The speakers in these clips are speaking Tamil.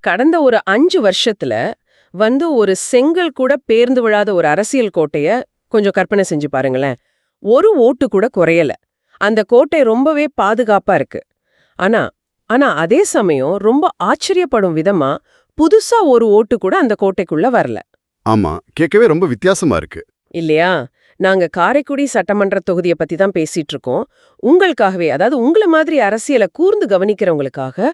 கடந்த ஒரு 5 வருஷத்துல ஒரு செங்கல் கூட பேர்ந்து விழாத ஒரு அரசியல் கோட்டைய கொஞ்சம் கற்பனை செஞ்சு பாருங்களேன். ஒரு ஓட்டு கூட குறையல. அந்த கோட்டை ரொம்பவே பாதுகாப்பா இருக்கு. ஆனா ஆனா அதே சமயம் ரொம்ப ஆச்சரியப்படும் விதமா புதுசா ஒரு ஓட்டு கூட அந்த கோட்டைக்குள்ள வரல. ஆமா, கேட்கவே ரொம்ப வித்தியாசமா இருக்கு. இல்லையா? நாங்க காரைக்குடி சட்டமன்ற தொகுதியை பத்தி தான் பேசிட்டு இருக்கோம். உங்களுக்காகவே, அதாவது உங்கள மாதிரி அரசியலை கூர்ந்து கவனிக்கிறவங்களுக்காக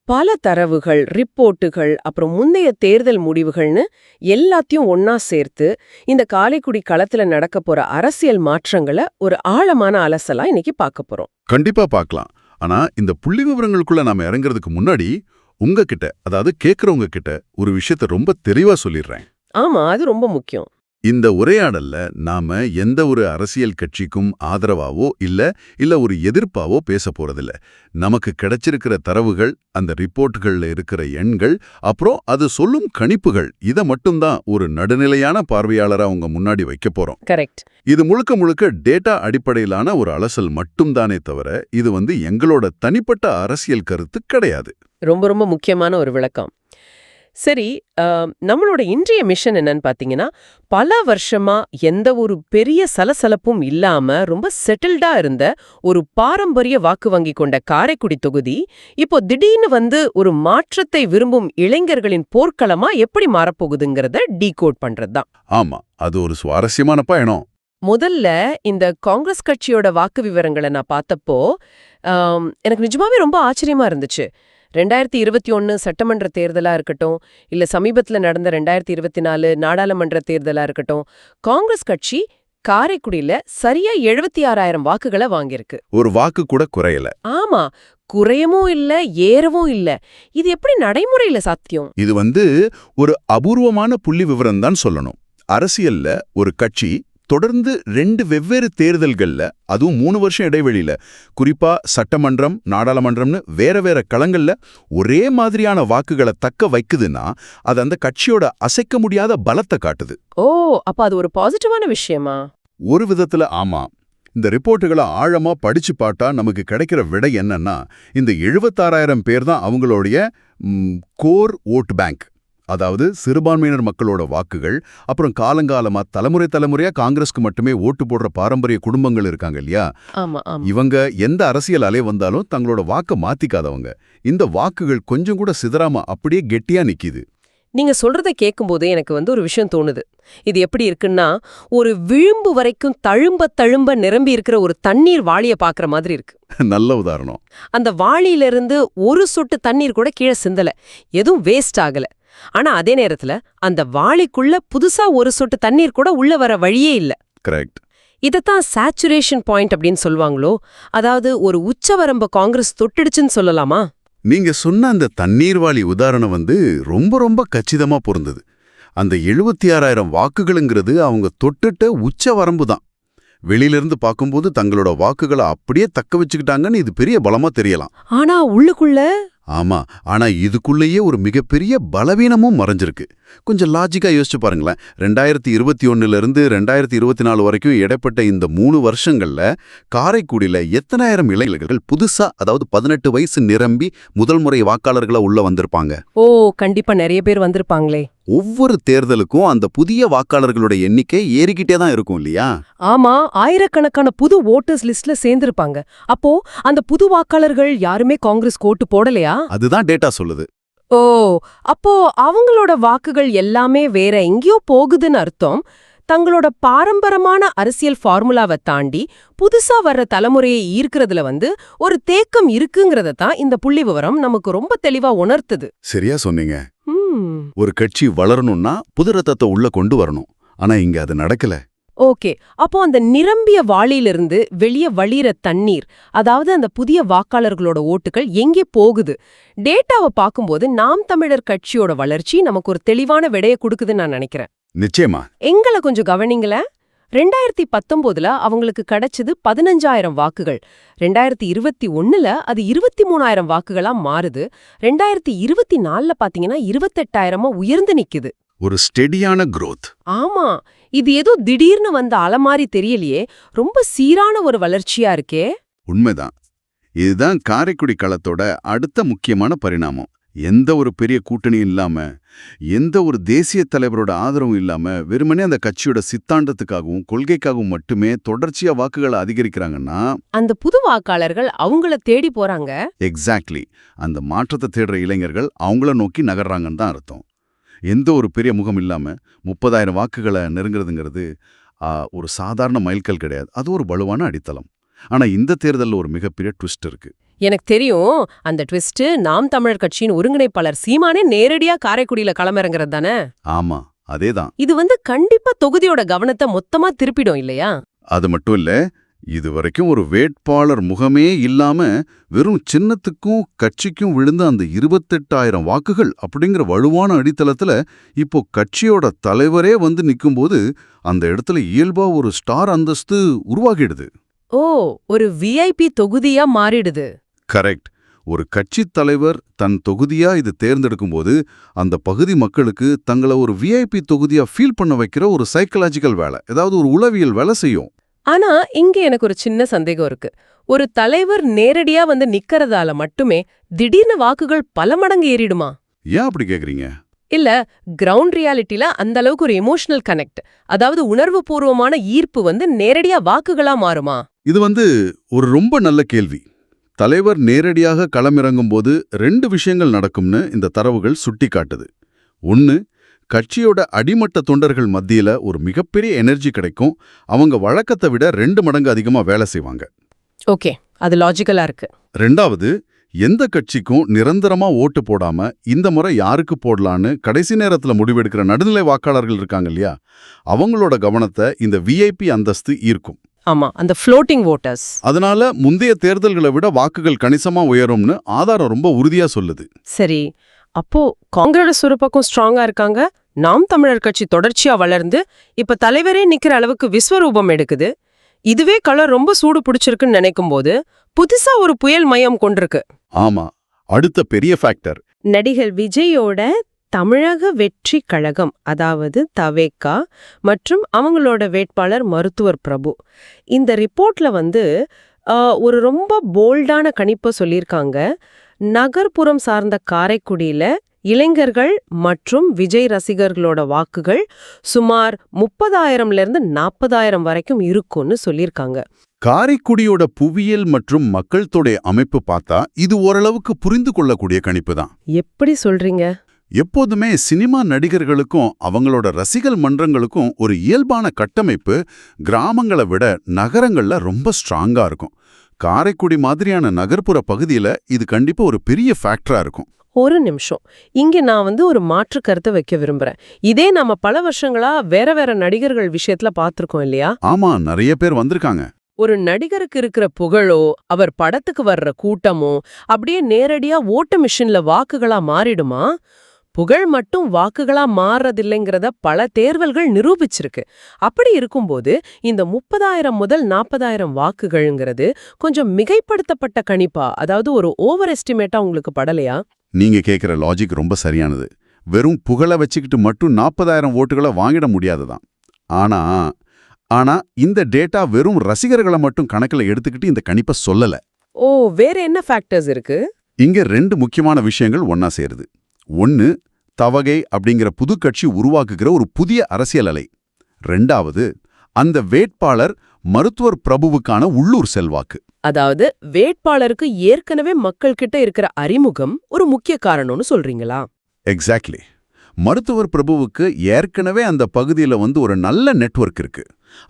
பல தரவுகள், ரிப்போர்ட்டுகள், அப்புறம் முந்தைய தேர்தல் முடிவுகள்னு எல்லாத்தையும் ஒன்னா சேர்த்து இந்த காரைக்குடி களத்துல நடக்க போற அரசியல் மாற்றங்களை ஒரு ஆழமான அலசலா இன்னைக்கு பார்க்க போறோம். கண்டிப்பா பார்க்கலாம். ஆனா இந்த புள்ளி விவரங்களுக்குள்ள நாம இறங்குறதுக்கு முன்னாடி உங்ககிட்ட, அதாவது கேக்குறவங்க கிட்ட ஒரு விஷயத்த ரொம்ப தெளிவா சொல்லிடுறேன். ஆமா, அது ரொம்ப முக்கியம். இந்த உரையாடல்ல நாம எந்த ஒரு அரசியல் கட்சிக்கும் ஆதரவாவோ இல்ல ஒரு எதிர்ப்பாவோ பேச போறதில்ல. நமக்கு கிடைச்சிருக்கிற தரவுகள், அந்த ரிப்போர்ட்டுகள்ல இருக்கிற எண்கள், அப்புறம் அது சொல்லும் கணிப்புகள், இத மட்டும்தான் ஒரு நடுநிலையான பார்வையாளரா உங்க முன்னாடி வைக்க போறோம். கரெக்ட். இது முழுக்க முழுக்க டேட்டா அடிப்படையிலான ஒரு அலசல் மட்டும்தானே தவிர இது எங்களோட தனிப்பட்ட அரசியல் கருத்து கிடையாது. ரொம்ப ரொம்ப முக்கியமான ஒரு விளக்கம். சரி, நம்மளோட இன்றைய மிஷன் என்னன்னு பாத்தீங்கன்னா, பல வருஷமா எந்த ஒரு பெரிய சலசலப்பும் இல்லாம ரொம்ப செட்டில்டா இருந்த ஒரு பாரம்பரிய வாக்கு வங்கி கொண்ட காரைக்குடி தொகுதி இப்போ திடீர்னு ஒரு மாற்றத்தை விரும்பும் இளைஞர்களின் போர்க்களமா எப்படி மாறப்போகுதுங்கிறத டீகோட் பண்றதுதான். ஆமா, அது ஒரு சுவாரஸ்யமான பயணம். முதல்ல இந்த காங்கிரஸ் கட்சியோட வாக்கு விவரங்களை நான் பார்த்தப்போ எனக்கு நிஜமாவே ரொம்ப ஆச்சரியமா இருந்துச்சு. 2021 சட்டமன்ற தேர்தலா இருக்கட்டும், இல்ல சமீபத்துல நடந்த 2024 நாடாளுமன்ற தேர்தலா இருக்கட்டும், காங்கிரஸ் கட்சி காரைக்குடியில சரியா 76,000 வாக்குகளை வாங்கியிருக்கு. ஒரு வாக்கு கூட குறையல. ஆமா, குறையவும் இல்ல, ஏறவும் இல்ல. இது எப்படி நடைமுறையில சாத்தியம்? இது ஒரு அபூர்வமான புள்ளி விவரம் தான் சொல்லணும். அரசியல்ல ஒரு கட்சி தொடர்ந்து 2 வெவ்வேறு தேர்தல்கள்ல, அதுவும் 3 வருஷம் இடைவெளியில, குறிப்பா சட்டமன்றம், நாடாளுமன்றம்னு வேற வேற களங்கள்ல ஒரே மாதிரியான வாக்குகளை தக்க வைக்குதுன்னா அது அந்த கட்சியோட அசைக்க முடியாத பலத்தை காட்டுது. ஓ, அப்ப அது ஒரு பாசிட்டிவான விஷயமா? ஒரு விதத்துல ஆமா. இந்த ரிப்போர்ட்டுகளை ஆழமா படிச்சு பார்த்தா நமக்கு கிடைக்கிற விடை என்னன்னா, இந்த 76,000 பேர் தான் அவங்களுடைய கோர் ஓட் பேங்க். அதாவது சிறுபான்மையினர் மக்களோட வாக்குகள், அப்புறம் காலங்காலமா தலைமுறையா காங்கிரஸ்க்கு மட்டுமே ஓட்டு போடுற பாரம்பரிய குடும்பங்கள் இருக்காங்க இல்லையா? இவங்க எந்த அரசியல் அலை வந்தாலும் தங்களோட வாக்க மாத்திக்காதவங்க. இந்த வாக்குகள் கொஞ்சம் கூட சிதறாம அப்படியே கெட்டியா நிக்குது. நீங்க சொல்றத கேட்கும்போது எனக்கு ஒரு விஷயம் தோணுது. இது எப்படி இருக்குன்னா, ஒரு விளிம்பு வரைக்கும் தழும்ப நிரம்பி இருக்கிற ஒரு தண்ணீர் வாளிய பாக்குற மாதிரி இருக்கு. நல்ல உதாரணம். அந்த வாளியிலிருந்து ஒரு சொட்டு தண்ணீர் கூட கீழே சிந்தல, எதுவும் வேஸ்ட் ஆகல. ஆனா அதே நேரத்துல அந்த வாளிக்குள்ள புதுசா ஒரு சொட்டு தண்ணீர் கூட உள்ள வர வழியே இல்ல. கரெக்ட். இதத்தான் சேச்சுரேஷன் பாயிண்ட் அப்படின்னு சொல்லுவாங்களோ, அதாவது ஒரு உச்சவரம்ப காங்கிரஸ் தொட்டுடுச்சுன்னு சொல்லலாமா? நீங்க சொன்ன அந்த தண்ணீர் வாளி உதாரணம் ரொம்ப ரொம்ப கச்சிதமா பொருந்தது. அந்த 76,000 வாக்குகளுங்கிறது அவங்க தொட்டுட்ட உச்ச வரம்பு தான். வெளியிலிருந்து பார்க்கும்போது தங்களோட வாக்குகளை அப்படியே தக்க வச்சுக்கிட்டாங்கன்னு இது பெரிய பலமா தெரியலாம். ஆனா உள்ளுக்குள்ள ஆமா, ஆனா இதுக்குள்ளேயே ஒரு மிகப்பெரிய பலவீனமும் மறைஞ்சிருக்கு. கொஞ்சம் லாஜிக்கா யோசிச்சு பாருங்களேன். 2021 இருந்து 2024 வரைக்கும் இடைப்பட்ட இந்த 3 வருஷங்கள்ல காரைக்குடியில எத்தனாயிரம் இளைஞர்கள் புதுசா, அதாவது 18 வயசு நிரம்பி முதல் முறை வாக்காளர்களா உள்ள வந்திருப்பாங்க? ஓ, கண்டிப்பா நிறைய பேர் வந்திருப்பாங்களே. ஒவ்வொரு தேர்தலுக்கும் அந்த புதிய வாக்காளர்களோட எண்ணிக்கை ஏறிக்கிட்டே தான் இருக்கும் இல்லையா? ஆமா, ஆயிரக்கணக்கான புது ஓட்டர்ஸ் லிஸ்ட்ல சேர்ந்திருப்பாங்க. அப்போ அந்த புது வாக்காளர்கள் யாருமே காங்கிரஸ் ஓட்டு போடலையா? அதுதான் டேட்டா சொல்லுது. ஓ, அப்போ அவங்களோட வாக்குகள் எல்லாமே வேற எங்கேயோ போகுதுன்னு அர்த்தம். தங்களோட பாரம்பரியமான அரசியல் ஃபார்முலாவை தாண்டி புதுசா வர்ற தலைமுறையை ஈர்க்கிறதுல ஒரு தேக்கம் இருக்குங்கிறத தான் இந்த புள்ளி விவரம் நமக்கு ரொம்ப தெளிவா உணர்த்துது. சரியா சொன்னீங்க. ஒரு கட்சி வளரணும்னா புது ரத்தத்தை உள்ள கொண்டு வரணும். ஆனா இங்க அது நடக்கல. ஓகே, அப்போ அந்த நிரம்பிய வாளியிலிருந்து வெளியே வழியிற தண்ணீர், அதாவது அந்த புதிய வாக்காளர்களோட ஓட்டுகள் எங்கே போகுது? டேட்டாவை பார்க்கும்போது நாம் தமிழர் கட்சியோட வளர்ச்சி நமக்கு ஒரு தெளிவான விடையை கொடுக்குதுன்னு நான் நினைக்கிறேன். நிச்சயமா. எங்களை கொஞ்சம் கவனிங்களேன். 2019 அவங்களுக்கு கிடைச்சது 15,000 வாக்குகள். 2021 அது 23,000 வாக்குகளா மாறுது. 2024 பாத்தீங்கன்னா 28,000 உயர்ந்து நிக்குது. ஒரு ஸ்டெடியான growth. ஆமா, இது ஏதோ திடீர்னு வந்த அலமாரி தெரியலையே, ரொம்ப சீரான ஒரு வளர்ச்சியா இருக்கே. உண்மைதான். இதுதான் காரைக்குடி களத்தோட அடுத்த முக்கியமான பரிணாமம். எந்த ஒரு பெரிய கூட்டணியும் இல்லாம, எந்த ஒரு தேசிய தலைவரோட ஆதரவும் இல்லாம, வெறுமனே அந்த கட்சியோட சித்தாந்தத்துக்காகவும் கொள்கைக்காகவும் மட்டுமே தொடர்ச்சியா வாக்குகளை அதிகரிக்கிறாங்கன்னா, அந்த புது வாக்காளர்கள் அவங்கள தேடி போறாங்க. எக்ஸாக்ட்லி அந்த மாற்றத்தை தேடுற இளைஞர்கள் அவங்கள நோக்கி நகர்றாங்கன்னு தான் அர்த்தம். எந்த ஒரு பெரிய முகம் இல்லாம 30,000 வாக்குகளை நெருங்குறதுங்கிறது ஒரு சாதாரண மைல்கல் கிடையாது. அது ஒரு வலுவான அடித்தளம். ஆனா இந்த தேர்தல்ல ஒரு மிகப்பெரிய ட்விஸ்ட் இருக்கு. எனக்கு தெரியும். அந்த ட்விஸ்ட் நாம் தமிழர் கட்சியின் ஒருங்கிணைப்பாளர் சீமானே நேரடியா காரைக்குடியில களமிறங்குறது தானே? ஆமா, அதேதான். இது கண்டிப்பா தொகுதியோட கவனத்தை மொத்தமா திருப்பிடும் இல்லையா? அது மட்டும் இல்ல, இதுவரைக்கும் ஒரு வேட்பாளர் முகமே இல்லாம வெறும் சின்னத்துக்கும் கட்சிக்கும் விழுந்த அந்த 28,000 வாக்குகள் அப்படிங்கிற வலுவான அடித்தளத்துல இப்போ கட்சியோட தலைவரே வந்து நிக்கும்போது அந்த இடத்துல இயல்பா ஒரு ஸ்டார் அந்தஸ்து உருவாகிடுது. ஓ, ஒரு விஐபி தொகுதியா மாறிடுது. கரெக்ட். ஒரு கட்சித் தலைவர் தன் தொகுதியா இது தேர்ந்தெடுக்கும்போது அந்த பகுதி மக்களுக்கு தங்களை ஒரு விஐபி தொகுதியா ஃபீல் பண்ண வைக்கிற ஒரு சைக்கலாஜிக்கல் வேலை, ஏதாவது ஒரு உளவியல் வேலை செய்யும். ஆனா இங்க எனக்கு ஒரு சின்ன சந்தேகம் இருக்கு. ஒரு தலைவர் நேரடியா வந்து நிக்கறதால மட்டுமே திடீர்னு வாக்குகள் பல மடங்கு ஏறிடுமா? ஏன் அப்படி கேக்குறீங்க? இல்ல, கிரவுண்ட் ரியாலிட்டில அந்த அளவுக்கு ஒரு எமோஷனல் கனெக்ட், அதாவது உணர்வு பூர்வமான ஈர்ப்பு வந்து நேரடியா வாக்குகளா மாறுமா? இது ஒரு ரொம்ப நல்ல கேள்வி. தலைவர் நேரடியாக களமிறங்கும்போது 2 விஷயங்கள் நடக்கும்னு இந்த தரவுகள் சுட்டி காட்டுது. ஒன்னு, கட்சியோட அடிமட்ட தொண்டர்கள் மத்தியில ஒரு மிகப்பெரிய எனர்ஜி கிடைக்கும். அவங்க வழக்கத்தை விட 2 மடங்கு அதிகமா வேலை செய்வாங்க. ஓகே, அது லாஜிக்கலா இருக்கு. 2வது, எந்த கட்சிக்கும் நிரந்தரமா ஓட்டு போடாம இந்த முறை யாருக்கு போடலான்னு கடைசி நேரத்துல முடிவெடுக்கிற நடுநிலை வாக்காளர்கள் இருக்காங்க இல்லையா, அவங்களோட கவனத்தை இந்த விஐபி அந்தஸ்து ஈர்க்கும். ஆமா, அந்த ஃப்ளோட்டிங் வோட்டர்ஸ். அதனால முந்தைய தேர்தல்களை விட வாக்குகள் கணிசமா உயரும்னு ஆதாரம் ரொம்ப உறுதியா சொல்லுது. சரி, அப்போ காங்கிரஸ் ஒரு பக்கம் ஸ்ட்ராங்கா இருக்காங்க, நாம் தமிழர் கட்சி தொடர்ச்சியா வளர்ந்து இப்ப தலைவரே நிக்கிற அளவுக்கு விஸ்வரூபம் எடுக்குது. இதுவே களம் ரொம்ப சூடு பிடிச்சிருக்குன்னு நினைக்கும் போது புதுசா ஒரு புயல் மையம் கொண்டிருக்கு. ஆமா, அடுத்த பெரிய ஃபேக்டர் நடிகர் விஜயோட தமிழக வெற்றி கழகம், அதாவது தவேகா மற்றும் அவங்களோட வேட்பாளர் மருத்துவர் பிரபு. இந்த ரிப்போர்ட்ல ஒரு ரொம்ப போல்டான கணிப்பை சொல்லியிருக்காங்க. நகர்ப்புறம் சார்ந்த காரைக்குடியில இளைஞர்கள் மற்றும் விஜய் ரசிகர்களோட வாக்குகள் சுமார் 30,000லிருந்து 40,000 வரைக்கும் இருக்கும்னு சொல்லியிருக்காங்க. காரைக்குடியோட புவியியல் மற்றும் மக்கள் தொகை அமைப்பு பார்த்தா இது ஓரளவுக்கு புரிந்து கொள்ளக்கூடிய கணிப்பு தான். எப்படி சொல்றீங்க? எப்போதுமே சினிமா நடிகர்களுக்கும் அவங்களோட ரசிகர் மன்றங்களுக்கும் ஒரு இயல்பான கட்டமைப்பு கிராமங்களை விட நகரங்கள்ல ரொம்ப ஸ்ட்ராங்கா இருக்கும். காரைக்குடி மாதிரியான நகர்ப்புற பகுதியில இது கண்டிப்பா ஒரு பெரிய ஃபேக்டரா இருக்கும். ஒரு நிமிஷம், இங்க நான் ஒரு மாற்று கருத்தை வைக்க விரும்புறேன். இதே நாம பல வருஷங்களா வேற வேற நடிகர்கள் விஷயத்துல பார்த்திருக்கோம் இல்லையா? ஆமா, நிறைய பேர் வந்திருக்காங்க. ஒரு நடிகருக்கு இருக்கிற புகழோ அவர் படத்துக்கு வர்ற கூட்டமோ அப்படியே நேரடியா ஓட்டு மிஷின்ல வாக்குகளா மாறிடுமா? புகழ் மட்டும் வாக்குகளா மாறதில்லைங்கிறத பல தேர்தல்கள் நிரூபிச்சிருக்கு. அப்படி இருக்கும்போது இந்த 30,000 முதல் 40,000 வாக்குகள்ங்கிறது கொஞ்சம் மிகைப்படுத்தப்பட்ட கணிப்பா, அதாவது ஒரு ஓவர் எஸ்டிமேட்டா உங்களுக்கு படலையா? நீங்க கேக்குற லாஜிக் ரொம்ப சரியானது. வெறும் புகழை வச்சுக்கிட்டு மட்டும் 40,000 ஓட்டுகளை வாங்கிட முடியாதுதான். ஆனா இந்த டேட்டா வெறும் ரசிகர்களை மட்டும் கணக்குல எடுத்துக்கிட்டு இந்த கணிப்பை சொல்லல. ஓ, வேற என்ன ஃபேக்டர்ஸ் இருக்கு? இங்க 2 முக்கியமான விஷயங்கள் ஒன்னா சேருது. ஒன்னு, தவகை அப்படிங்கிற புது கட்சி உருவாக்குகிற ஒரு புதிய அரசியல் அலை. 2வது, அந்த வேட்பாளர் மருத்துவர் பிரபுவுக்கான உள்ளூர் செல்வாக்கு. அதாவது வேட்பாளருக்கு ஏற்கனவே மக்கள் கிட்ட இருக்கிற அறிமுகம் ஒரு முக்கிய காரணம்னு சொல்றீங்களா? எக்ஸாக்ட்லி. மருத்துவர் பிரபுவுக்கு ஏற்கனவே அந்த பகுதியில ஒரு நல்ல நெட்வொர்க் இருக்கு.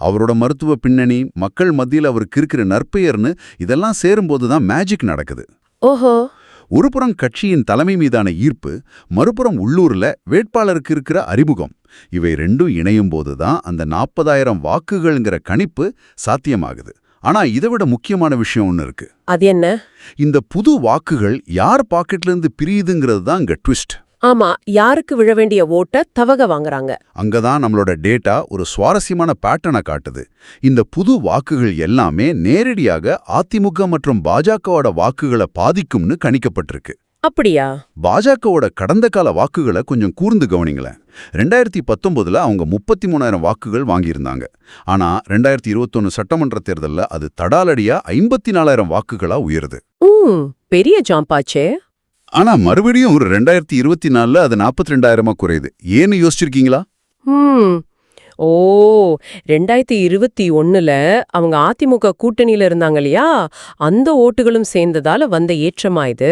அவரோட மருத்துவ பின்னணி, மக்கள் மத்தியில் அவருக்கு இருக்கிற நற்பெயர்னு இதெல்லாம் சேரும்போது தான் மேஜிக் நடக்குது. ஓஹோ. ஒருபுறம் கட்சியின் தலைமை மீதான ஈர்ப்பு, மறுபுறம் உள்ளூர்ல வேட்பாளருக்கு இருக்கிற அறிமுகம், இவை 2ம் இணையும் போதுதான் அந்த 40,000 வாக்குகள்ங்கிற கணிப்பு சாத்தியமாகுது. ஆனா இதை விட முக்கியமான விஷயம் ஒன்னு இருக்கு. அது என்ன? இந்த புது வாக்குகள் யார் பாக்கெட்ல இருந்து பிரியுதுங்கிறது தான் இங்க ட்விஸ்ட். ஆமா, யாருக்கு விழ வேண்டிய ஓட்ட தவக வாங்குறாங்க. அங்கதான் நம்மளோட டேட்டா ஒரு சுவாரஸ்யமான பேட்டர்னை காட்டுது. இந்த புது வாக்குகள் எல்லாமே நேரடியாக அதிமுக மற்றும் பாஜகவோட வாக்குகளை பாதிக்கும்னு கணிக்கப்பட்டிருக்கு. அப்படியா? பாஜகவோட கடந்த கால வாக்குகளை கொஞ்சம் கூர்ந்து கவனிங்களேன். 2019ல அவங்க 33,000 வாக்குகள் வாங்கியிருந்தாங்க. ஆனா 2021 சட்டமன்ற தேர்தல்ல அது தடாலடியா 54,000 வாக்குகளா உயருது. பெரிய ஜாம்பாச்சே. ஆனா மறுபடியும் ஒரு 2024ல அது 42,000 குறையுது. ஏன்னு யோசிச்சிருக்கீங்களா? ஹம். ஓ 2021ல அவங்க அதிமுக கூட்டணியில இருந்தாங்க இல்லையா, அந்த ஓட்டுகளும் சேர்ந்ததால வந்த ஏற்றமா இது?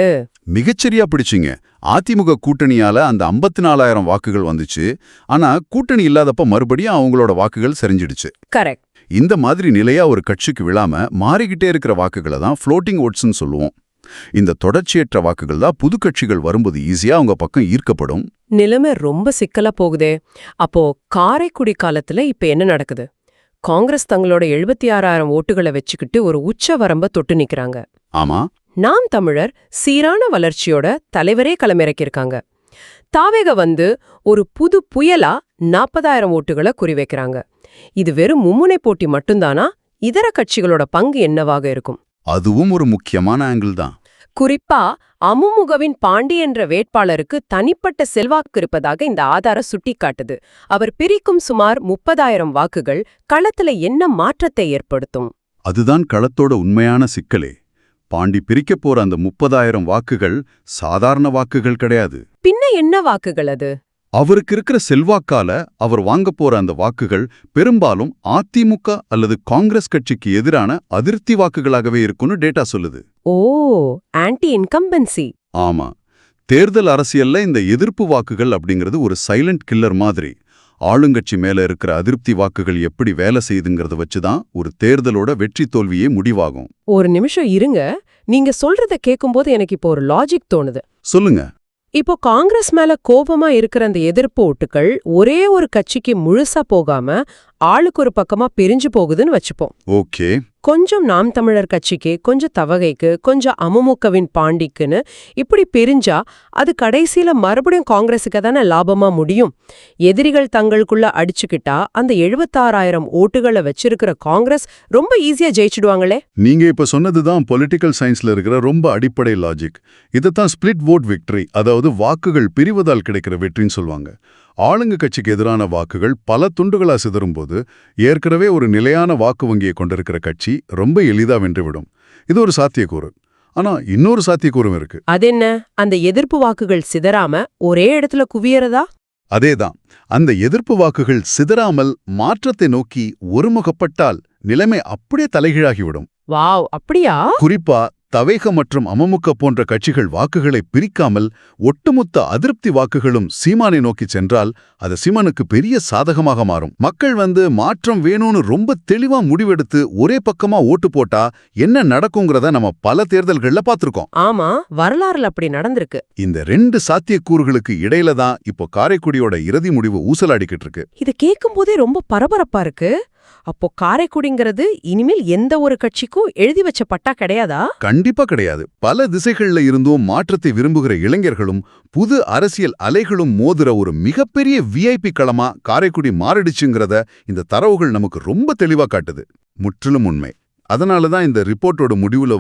மிகச்சரியா பிடிச்சிங்க. அதிமுக கூட்டணியால அந்த 54,000 வாக்குகள் வந்துச்சு. ஆனா கூட்டணி இல்லாதப்ப மறுபடியும் அவங்களோட வாக்குகள் சரிஞ்சிடுச்சு. கரெக்ட். இந்த மாதிரி நிலையா ஒரு கட்சிக்கு விழாம மாறிக்கிட்டே இருக்கிற வாக்குகளை தான் ஃப்ளோட்டிங் ஓட்ஸ்ன்னு சொல்லுவோம். இந்த தொடர்ச்சியற்ற வாக்குகள் தான் புது கட்சிகள் வரும்போது ஈஸியா அவங்க பக்கம் ஈர்க்கப்படும். நிலைமை ரொம்ப சிக்கலா போகுதே. அப்போ காரைக்குடி காலத்துல இப்ப என்ன நடக்குது? காங்கிரஸ் தங்களோட 76,000 ஓட்டுகளை வச்சுக்கிட்டு ஒரு உச்ச வரம்ப தொட்டு நிக்கிறாங்க. ஆமா, நாம் தமிழர் சீரான வளர்ச்சியோட தலைவரே களமிறக்கியிருக்காங்க. தாவேக வந்து ஒரு புது புயலா 40,000 ஓட்டுகளை குறிவைக்கிறாங்க. இது வெறும் மும்முனை போட்டி மட்டும்தானா? இதர கட்சிகளோட பங்கு என்னவாக இருக்கும்? அதுவும் ஒரு முக்கியமான ஆங்கிள் தான். குறிப்பா அமுமுகவின் பாண்டி என்ற வேட்பாளருக்கு தனிப்பட்ட செல்வாக்கு இருப்பதாக இந்த ஆதாரம் சுட்டிக்காட்டுது. அவர் பிரிக்கும் சுமார் 30,000 வாக்குகள் களத்துல என்ன மாற்றத்தை ஏற்படுத்தும்? அதுதான் களத்தோட உண்மையான சிக்கலே. பாண்டி பிரிக்கப் போற அந்த 30,000 வாக்குகள் சாதாரண வாக்குகள் கிடையாது. பின்ன என்ன வாக்குகள் அது? அவருக்கு இருக்கிற செல்வாக்கால அவர் வாங்கப் போற அந்த வாக்குகள் பெரும்பாலும் அதிமுக அல்லது காங்கிரஸ் கட்சிக்கு எதிரான அதிருப்தி வாக்குகளாகவே இருக்கும்னு டேட்டா சொல்லுது. ஓ, ஆன்டி இன்கம்பன்சி. ஆமா, தேர்தல் அரசியல்ல இந்த எதிர்ப்பு வாக்குகள் அப்படிங்கிறது ஒரு சைலண்ட் கில்லர் மாதிரி. ஆளுங்கட்சி மேல இருக்கிற அதிருப்தி வாக்குகள் எப்படி வேலை செய்யுதுங்கிறத வச்சுதான் ஒரு தேர்தலோட வெற்றி தோல்வியே முடிவாகும். ஒரு நிமிஷம் இருங்க. நீங்க சொல்றத கேட்கும்போது எனக்கு இப்போ ஒரு லாஜிக் தோணுது. சொல்லுங்க. இப்போ காங்கிரஸ் மேல கோபமா இருக்கிற அந்த எதிர்ப்பு ஓட்டுகள் ஒரே ஒரு கட்சிக்கு முழுசா போகாம ஆளுக்கு ஒரு பக்கமா பிரிஞ்சு போகுதுன்னு வச்சுப்போம். ஓகே. கொஞ்சம் நாம் தமிழர் கட்சிக்கு, கொஞ்சம் தவகைக்கு, கொஞ்சம் அமமுகவின் பாண்டிக்குன்னு இப்படி பிரிஞ்சா அது கடைசியில மறுபடியும் காங்கிரஸுக்கு தானே லாபமா முடியும். எதிரிகள் தங்களுக்குள்ள அடிச்சுக்கிட்டா அந்த 76,000 ஓட்டுகளை வச்சிருக்கிற காங்கிரஸ் ரொம்ப ஈஸியா ஜெயிச்சிடுவாங்களே. நீங்க இப்ப சொன்னதுதான் பொலிட்டிக்கல் சயின்ஸ்ல இருக்கிற ரொம்ப அடிப்படை லாஜிக். இதைத்தான் ஸ்பிளிட் வோட் விக்டரி, அதாவது வாக்குகள் பிரிவதால் கிடைக்கிற வெற்றின்னு சொல்லுவாங்க. ஆளுங்க கட்சிக்கு எதிரான வாக்குகள் பல துண்டுகளா சிதறும்போது ஏற்கனவே ஒரு நிலையான வாக்கு வங்கியை கொண்டிருக்கிற கட்சி ரொம்ப எளிதா வென்றுவிடும். இது ஒரு சாத்தியக்கூறு. ஆனா இன்னொரு சாத்தியக்கூறும் இருக்கு. அது என்ன? அந்த எதிர்ப்பு வாக்குகள் சிதறாம ஒரே இடத்துல குவியறதா? அதேதான். அந்த எதிர்ப்பு வாக்குகள் சிதறாமல் மாற்றத்தை நோக்கி ஒருமுகப்பட்டால் நிலைமை அப்படியே தலைகீழாகிவிடும். வாவ், அப்படியா? குறிப்பா தவேக மற்றும் அமமுக போன்ற கட்சிகள் வாக்குகளை பிரிக்காமல் ஒட்டுமொத்த அதிருப்தி வாக்குகளும் சீமானை நோக்கி சென்றால் அது சீமானுக்கு பெரிய சாதகமாக மாறும். மக்கள் மாற்றம் வேணும்னு ரொம்ப தெளிவா முடிவெடுத்து ஒரே பக்கமா ஓட்டு போட்டா என்ன நடக்குங்கிறத நம்ம பல தேர்தல்கள்ல பார்த்திருக்கோம். ஆமா, வரலாறுல அப்படி நடந்திருக்கு. இந்த 2 சாத்தியக்கூறுகளுக்கு இடையில தான் இப்போ காரைக்குடியோட இறுதி முடிவு ஊசலாடிக்கிட்டு இருக்கு. இது கேட்கும் போதே ரொம்ப பரபரப்பா இருக்கு. அப்போ காரைக்குடிங்கிறது இனிமேல் எந்த ஒரு கட்சிக்கும் எழுதி வச்ச பட்டா கிடையாதா? கண்டிப்பா கிடையாது. பல திசைகள்ல இருந்தும் மாற்றத்தை விரும்புகிற இளைஞர்களும் புது அரசியல் அலைகளும் மோதுற ஒரு மிகப்பெரிய விஐபி களமா காரைக்குடி மாறிடுச்சுங்கிறத இந்த தரவுகள் நமக்கு ரொம்ப தெளிவா காட்டுது. முற்றிலும் உண்மை. அதனாலதான் இந்த ரிப்போர்ட்டோட முடிவுல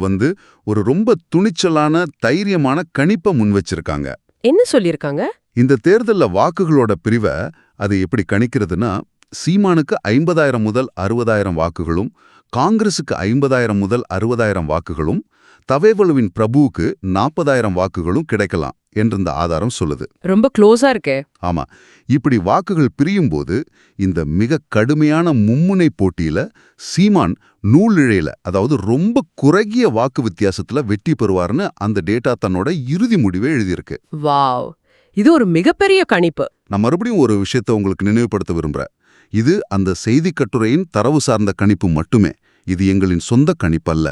ஒரு ரொம்ப துணிச்சலான தைரியமான கணிப்பை முன் வச்சிருக்காங்க. என்ன சொல்லிருக்காங்க? இந்த தேர்தல்ல வாக்குகளோட பிரிவை அது எப்படி கணிக்கிறதுனா, சீமானுக்கு 50,000 முதல் 60,000 வாக்குகளும், காங்கிரசுக்கு 50,000 முதல் 60,000 வாக்குகளும், தவேவலுவின் பிரபுவுக்கு 40,000 வாக்குகளும் கிடைக்கலாம் என்று இந்த ஆதாரம் சொல்லுது. ரொம்ப க்ளோஸா இருக்கே. ஆமா, இப்படி வாக்குகள் பிரியும்போது இந்த மிக கடுமையான மும்முனை போட்டியில சீமான் நூலிழையில, அதாவது ரொம்ப குறுகிய வாக்கு வித்தியாசத்துல வெற்றி பெறுவார்னு அந்த டேட்டா தன்னோட இறுதி முடிவை எழுதியிருக்கு. வாவ், இது ஒரு மிகப்பெரிய கணிப்பு. நான் மறுபடியும் ஒரு விஷயத்தை உங்களுக்கு நினைவுபடுத்த விரும்புறேன். இது அந்த செய்தி கட்டுரையின் தரவு சார்ந்த கணிப்பு மட்டுமே. இது எங்களின் சொந்த கணிப்பல்ல.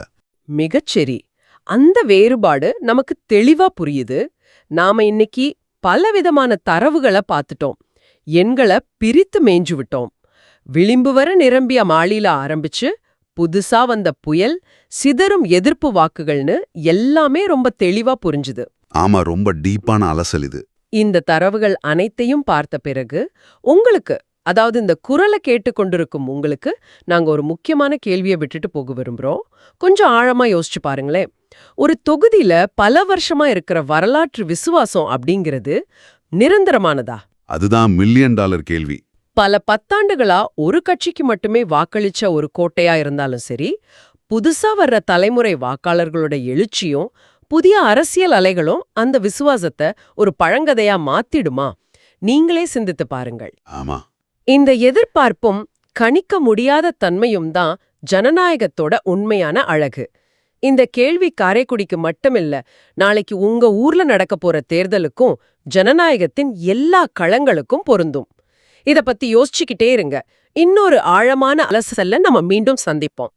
மிகச்சரி. அந்த வேறுபாடு நமக்கு தெளிவா புரியுது. நாம இன்னைக்கு பலவிதமான தரவுகளை பார்த்துட்டோம். எண்களை பிரித்து மேய்ஞ்சு விட்டோம். விளிம்பு வர நிரம்பிய மாளில ஆரம்பிச்சு புதுசா வந்த புயல், சிதறும் எதிர்ப்பு வாக்குகள்னு எல்லாமே ரொம்ப தெளிவா புரிஞ்சுது. ஆமா, ரொம்ப டீப்பான அலசல் இது. இந்த தரவுகள் அனைத்தையும் பார்த்த பிறகு உங்களுக்கு, அதாவது இந்த குரலை கேட்டுக்கொண்டிருக்கும் உங்களுக்கு, நாங்க ஒரு முக்கியமான கேள்வியை விட்டுட்டு போக விரும்புறோம். கொஞ்சம் ஆழமா யோசிச்சு பாருங்களேன். ஒரு தொகுதியில பல வருஷமா இருக்கிற வரலாற்று விசுவாசம் அப்படிங்கிறது நிரந்தரமானதா? அதுதான் $1 மில்லியன் கேள்வி. பல பத்தாண்டுகளா ஒரு கட்சிக்கு மட்டுமே வாக்களிச்ச ஒரு கோட்டையா இருந்தாலும் சரி, புதுசா வர்ற தலைமுறை வாக்காளர்களோட எழுச்சியும் புதிய அரசியல் அலைகளும் அந்த விசுவாசத்தை ஒரு பழங்கதையா மாத்திடுமா? நீங்களே சிந்தித்து பாருங்கள். ஆமா. இந்த எதிர்பார்ப்பும் கணிக்க முடியாத தன்மையும் தான் ஜனநாயகத்தோட உண்மையான அழகு. இந்த கேள்வி காரைக்குடிக்கு மட்டுமில்ல, நாளைக்கு உங்க ஊர்ல நடக்க போற தேர்தலுக்கும் ஜனநாயகத்தின் எல்லா களங்களுக்கும் பொருந்தும். இத பத்தி யோசிச்சுக்கிட்டே இருங்க. இன்னொரு ஆழமான அலசல்ல நம்ம மீண்டும் சந்திப்போம்.